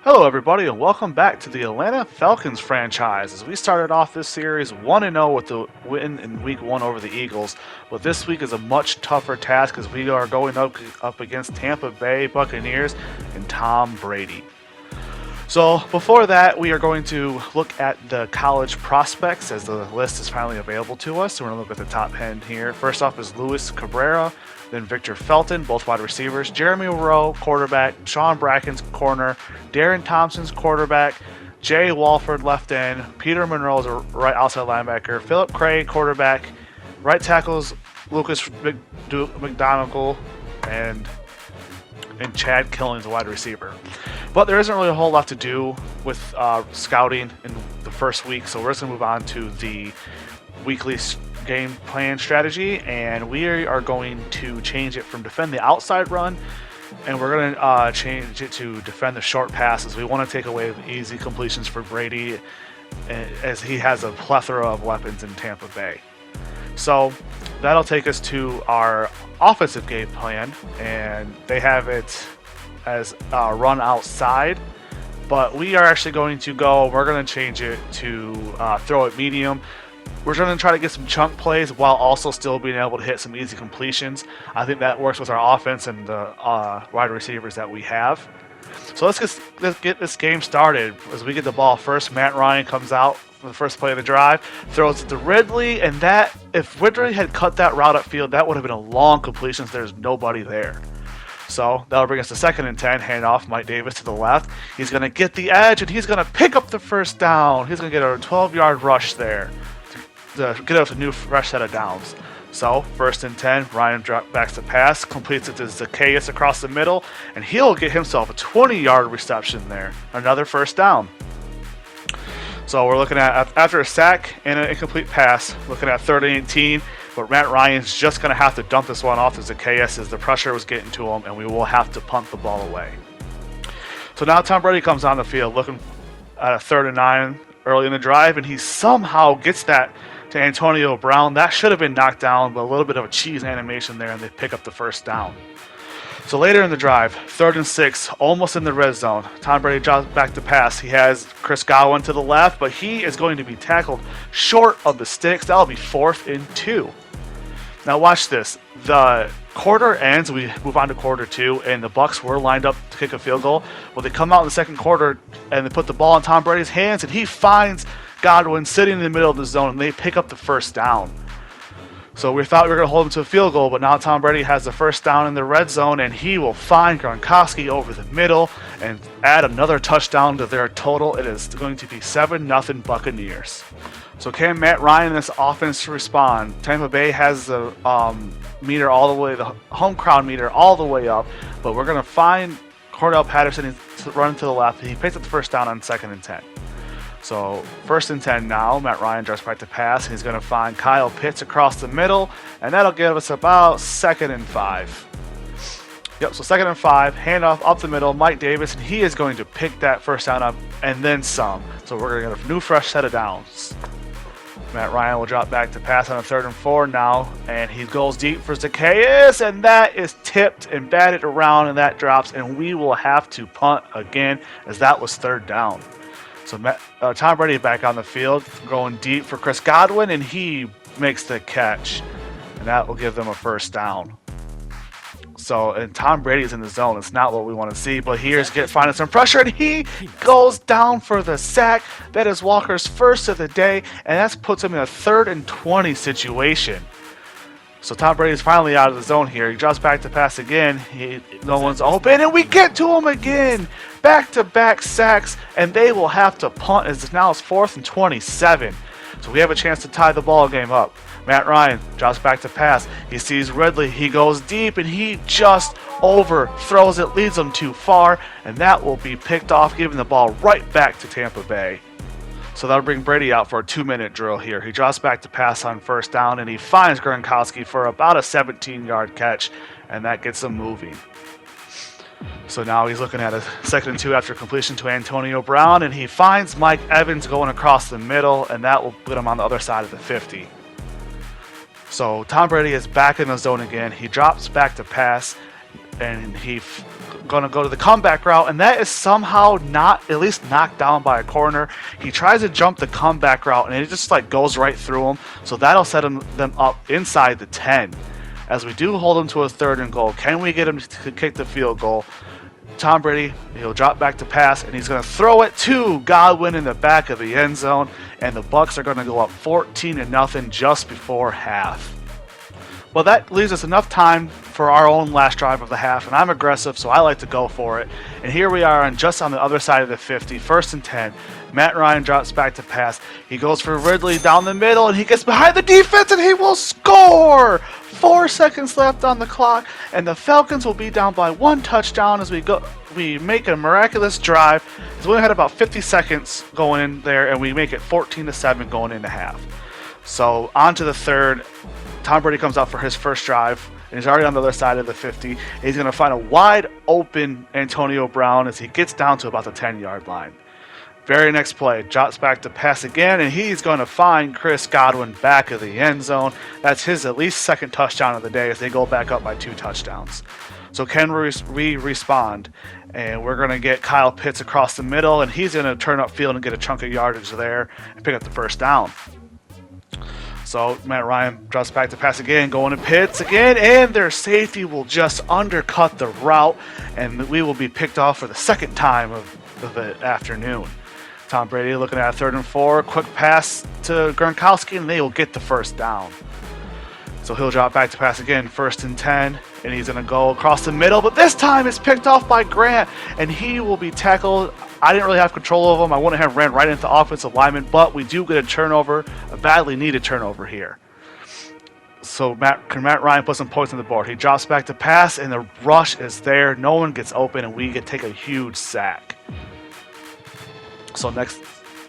Hello, everybody, and welcome back to the Atlanta Falcons franchise. As we started off this series 1-0 with the win in Week 1 over the Eagles, but this week is a much tougher task as we are going up against Tampa Bay Buccaneers and Tom Brady. So before that, we are going to look at the college prospects as the list is finally available to us. So we're going to look at the top 10 here. First off is Luis Cabrera, then Victor Felton, both wide receivers, Jeremy Rowe, quarterback, Sean Bracken's corner, Darren Thompson's quarterback, Jay Walford, left end, Peter Monroe's a right outside linebacker, Philip Cray, quarterback, right tackles Lucas McDonagall, and Chad Killing's a wide receiver. But there isn't really a whole lot to do with scouting in the first week, so we're just going to move on to the weekly game plan strategy, and we are going to change it from defend the outside run, and we're going to change it to defend the short passes. We want to take away the easy completions for Brady, as he has a plethora of weapons in Tampa Bay. So that'll take us to our offensive game plan, and they have it as run outside, but we are actually going to we're going to change it to throw it medium. We're going to try to get some chunk plays while also still being able to hit some easy completions. I think that works with our offense and the wide receivers that we have. So let's get this game started. As we get the ball first, Matt Ryan comes out for the first play of the drive, throws it to Ridley, and that, if Ridley had cut that route upfield, that would have been a long completion, so there's nobody there. So that'll bring us to 2nd and 10, hand off Mike Davis to the left. He's going to get the edge, and he's going to pick up the first down. He's going to get a 12-yard rush there to get us a new fresh set of downs. So 1st and 10, Ryan backs the pass, completes it to Zacchaeus across the middle, and he'll get himself a 20-yard reception there. Another first down. So we're looking at, after a sack and an incomplete pass, looking at 3rd and 18, but Matt Ryan's just going to have to dump this one off to Zacchaeus as the pressure was getting to him, and we will have to punt the ball away. So now Tom Brady comes on the field looking at a 3rd and 9 early in the drive, and he somehow gets that to Antonio Brown. That should have been knocked down, but a little bit of a cheese animation there, and they pick up the first down. So later in the drive, 3rd and 6, almost in the red zone. Tom Brady drops back to pass. He has Chris Godwin to the left, but he is going to be tackled short of the sticks. That'll be 4th and 2. Now watch this. The quarter ends, we move on to quarter 2, and the Bucs were lined up to kick a field goal. Well, they come out in the second quarter, and they put the ball in Tom Brady's hands, and he finds Godwin sitting in the middle of the zone, and they pick up the first down. So we thought we were going to hold him to a field goal, but now Tom Brady has the first down in the red zone, and he will find Gronkowski over the middle and add another touchdown to their total. It is going to be 7-0 Buccaneers. So can Matt Ryan and this offense respond? Tampa Bay has the meter all the way, the home crowd meter all the way up, but we're going to find Cordell Patterson running to the left, and he picks up the first down on 2nd and 10. So 1st and 10 now, Matt Ryan drops back to pass. He's going to find Kyle Pitts across the middle, and that'll give us about 2nd and 5. Yep, so 2nd and 5, handoff up the middle, Mike Davis, and he is going to pick that first down up and then some. So we're going to get a new fresh set of downs. Matt Ryan will drop back to pass on a 3rd and 4 now, and he goes deep for Zacchaeus, and that is tipped and batted around, and that drops, and we will have to punt again as that was 3rd down. So Tom Brady back on the field, going deep for Chris Godwin, and he makes the catch, and that will give them a first down. So, and Tom Brady's in the zone. It's not what we want to see, but here's finding some pressure, and he goes down for the sack. That is Walker's first of the day, and that puts him in a 3rd and 20 situation. So Tom Brady's finally out of the zone here. He drops back to pass again. No one's open, and we get to him again. Back-to-back sacks, and they will have to punt as now it's 4th and 27. So we have a chance to tie the ball game up. Matt Ryan drops back to pass. He sees Ridley. He goes deep, and he just overthrows it, leads them too far, and that will be picked off, giving the ball right back to Tampa Bay. So that'll bring Brady out for a 2-minute drill here. He drops back to pass on 1st down, and he finds Gronkowski for about a 17-yard catch, and that gets him moving. So now he's looking at a 2nd and 2 after completion to Antonio Brown, and he finds Mike Evans going across the middle, and that will put him on the other side of the 50. So Tom Brady is back in the zone again. He drops back to pass, and he going to go to the comeback route, and that is somehow not at least knocked down by a corner. He tries to jump the comeback route, and it just like goes right through him. So that'll set them up inside the 10. As we do hold him to a 3rd and goal, can we get him to kick the field goal? Tom Brady, he'll drop back to pass, and he's going to throw it to Godwin in the back of the end zone, and the Bucs are going to go up 14-0 just before half. Well, that leaves us enough time for our own last drive of the half, and I'm aggressive, so I like to go for it. And here we are just on the other side of the 50, 1st and 10. Matt Ryan drops back to pass. He goes for Ridley down the middle, and he gets behind the defense, and he will score! 4 seconds left on the clock, and the Falcons will be down by 1 touchdown as we make a miraculous drive. We only had about 50 seconds going in there, and we make it 14-7 going into half. So on to the 3rd. Tom Brady comes out for his first drive, and he's already on the other side of the 50. He's going to find a wide open Antonio Brown as he gets down to about the 10-yard line. Very next play, drops back to pass again, and he's going to find Chris Godwin back of the end zone. That's his at least 2nd touchdown of the day as they go back up by 2 touchdowns. So can we respond? And we're going to get Kyle Pitts across the middle, and he's going to turn upfield and get a chunk of yardage there and pick up the first down. So Matt Ryan drops back to pass again, going to Pitts again, and their safety will just undercut the route, and we will be picked off for the 2nd time of the afternoon. Tom Brady looking at a 3rd and 4, quick pass to Gronkowski, and they will get the first down. So he'll drop back to pass again, 1st and 10, and he's going to go across the middle, but this time it's picked off by Grant, and he will be tackled. I didn't really have control of him. I wouldn't have ran right into the offensive lineman, but we do get a turnover, a badly needed turnover here. So Matt Ryan put some points on the board. He drops back to pass, and the rush is there. No one gets open, and we take a huge sack. So next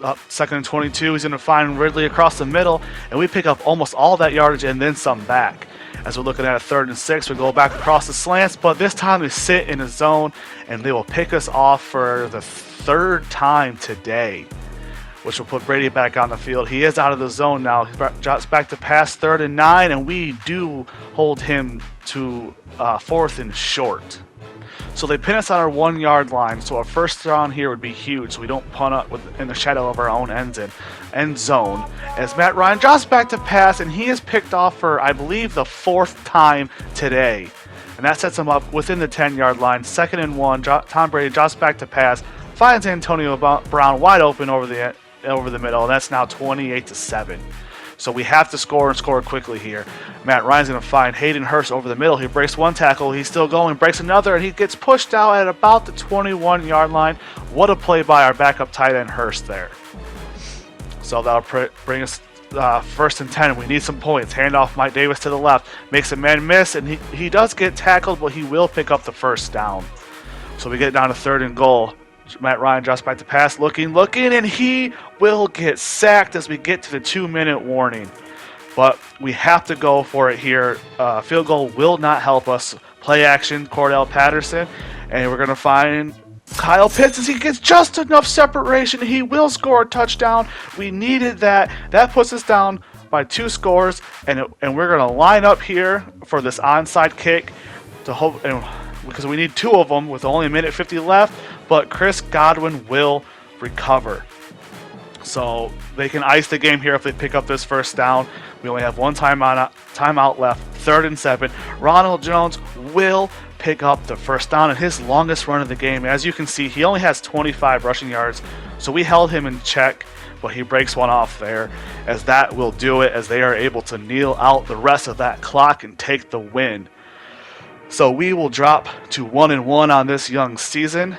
up, 2nd and 22, he's going to find Ridley across the middle, and we pick up almost all that yardage and then some back. As we're looking at a 3rd and 6, we go back across the slants, but this time they sit in a zone, and they will pick us off for the 3rd time today, which will put Brady back on the field. He is out of the zone now. He drops back to pass, 3rd and 9, and we do hold him to 4th and short. So they pin us on our 1-yard line, so our first down here would be huge, so we don't punt up in the shadow of our own end zone. As Matt Ryan drops back to pass, and he is picked off for, I believe, the 4th time today. And that sets him up within the 10-yard line. 2nd and 1, Tom Brady drops back to pass, finds Antonio Brown wide open over the middle, and that's now 28-7. So we have to score and score quickly here. Matt Ryan's going to find Hayden Hurst over the middle. He breaks 1 tackle. He's still going, breaks another, and he gets pushed out at about the 21-yard line. What a play by our backup tight end Hurst there. So that'll bring us 1st and 10. We need some points. Hand off Mike Davis to the left. Makes a man miss, and he does get tackled, but he will pick up the first down. So we get down to 3rd and goal. Matt Ryan drops back to pass, looking, and he will get sacked as we get to the 2-minute warning. But we have to go for it here. Field goal will not help us. Play action, Cordell Patterson, and we're going to find Kyle Pitts as he gets just enough separation. He will score a touchdown. We needed that. That puts us down by 2 scores, and we're going to line up here for this onside kick to hope, because we need 2 of them with only 1:50 left. But Chris Godwin will recover. So they can ice the game here if they pick up this first down. We only have 1 timeout left, 3rd and 7. Ronald Jones will pick up the first down in his longest run of the game. As you can see, he only has 25 rushing yards, so we held him in check, but he breaks one off there, as that will do it, as they are able to kneel out the rest of that clock and take the win. So we will drop to 1-1 on this young season.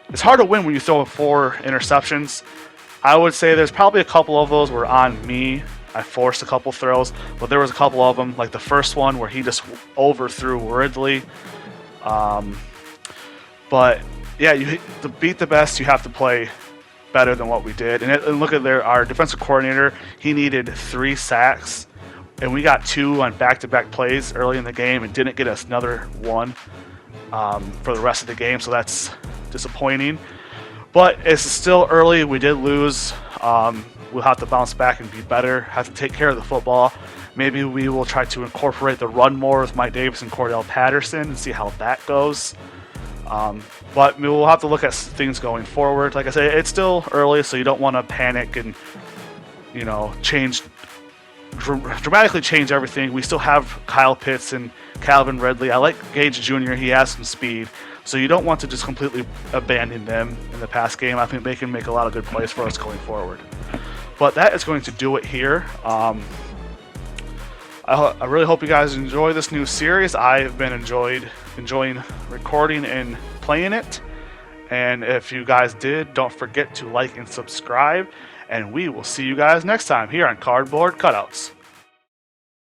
It's hard to win when you throw 4 interceptions. I would say there's probably a couple of those were on me. I forced a couple throws, but there was a couple of them, like the first one where he just overthrew Ridley. But yeah, to beat the best, you have to play better than what we did. And look at our defensive coordinator. He needed 3 sacks, and we got 2 on back-to-back plays early in the game and didn't get us another 1 for the rest of the game, so that's disappointing. But it's still early. We did lose. We'll have to bounce back and be better, have to take care of the football. Maybe we will try to incorporate the run more with Mike Davis and Cordell Patterson and see how that goes. But we'll have to look at things going forward. Like I say, it's still early, so you don't want to panic and, you know, dramatically change everything. We still have Kyle Pitts and Calvin Ridley. I like Gage Jr. He has some speed, so you don't want to just completely abandon them in the pass game. I think they can make a lot of good plays for us going forward. But that is going to do it here. I really hope you guys enjoy this new series. I have been enjoying recording and playing it. And if you guys did, don't forget to like and subscribe. And we will see you guys next time here on Cardboard Cutouts.